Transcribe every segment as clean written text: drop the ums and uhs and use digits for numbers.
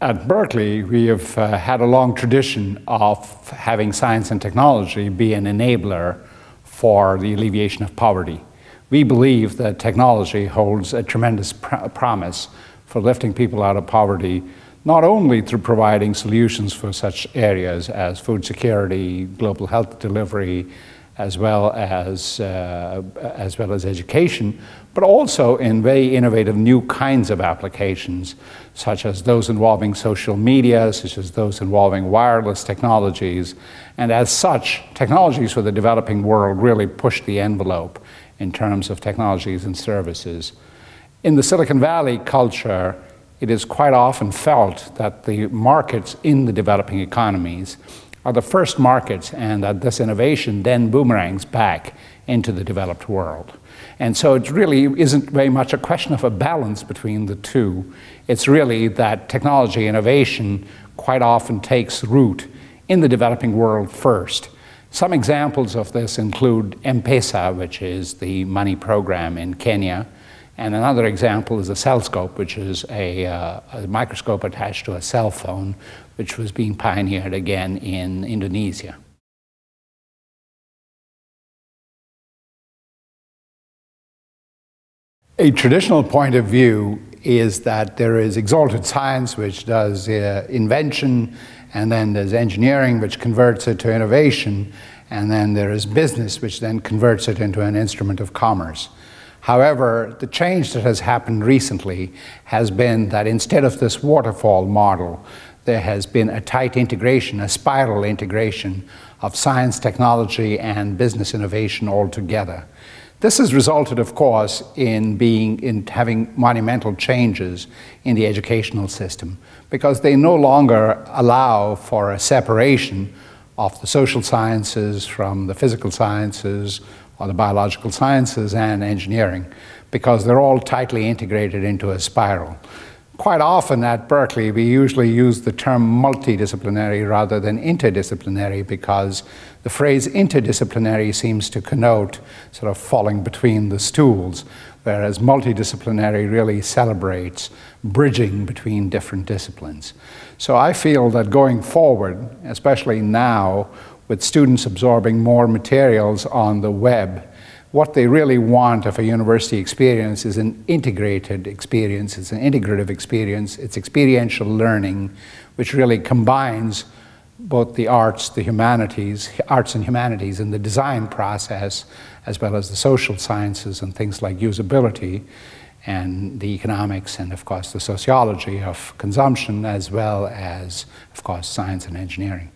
At Berkeley, we have had a long tradition of having science and technology be an enabler for the alleviation of poverty. We believe that technology holds a tremendous promise for lifting people out of poverty, not only through providing solutions for such areas as food security, global health delivery, as well as education, but also in very innovative new kinds of applications, such as those involving social media, such as those involving wireless technologies. And as such, technologies for the developing world really push the envelope in terms of technologies and services. In the Silicon Valley culture, it is quite often felt that the markets in the developing economies are the first markets, and that this innovation then boomerangs back into the developed world. And so it really isn't very much a question of a balance between the two. It's really that technology innovation quite often takes root in the developing world first. Some examples of this include M-Pesa, which is the money program in Kenya, and another example is a cellscope, which is a microscope attached to a cell phone, which was being pioneered again in Indonesia. A traditional point of view is that there is exalted science, which does invention, and then there's engineering, which converts it to innovation, and then there is business, which then converts it into an instrument of commerce. However, the change that has happened recently has been that instead of this waterfall model, there has been a tight integration, a spiral integration of science, technology, and business innovation all together. This has resulted, of course, in having monumental changes in the educational system, because they no longer allow for a separation of the social sciences from the physical sciences or the biological sciences and engineering, because they're all tightly integrated into a spiral. Quite often at Berkeley, we usually use the term multidisciplinary rather than interdisciplinary, because the phrase interdisciplinary seems to connote sort of falling between the stools, whereas multidisciplinary really celebrates bridging between different disciplines. So I feel that going forward, especially now, with students absorbing more materials on the web, what they really want of a university experience is an integrated experience, it's an integrative experience, it's experiential learning, which really combines both the arts and humanities in the design process, as well as the social sciences and things like usability, and the economics, and of course the sociology of consumption, as well as, of course, science and engineering.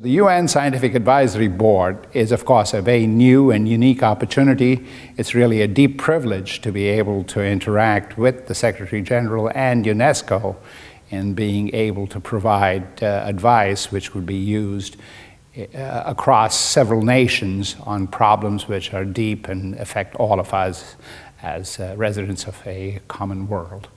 The UN Scientific Advisory Board is, of course, a very new and unique opportunity. It's really a deep privilege to be able to interact with the Secretary General and UNESCO in being able to provide advice which would be used across several nations on problems which are deep and affect all of us as residents of a common world.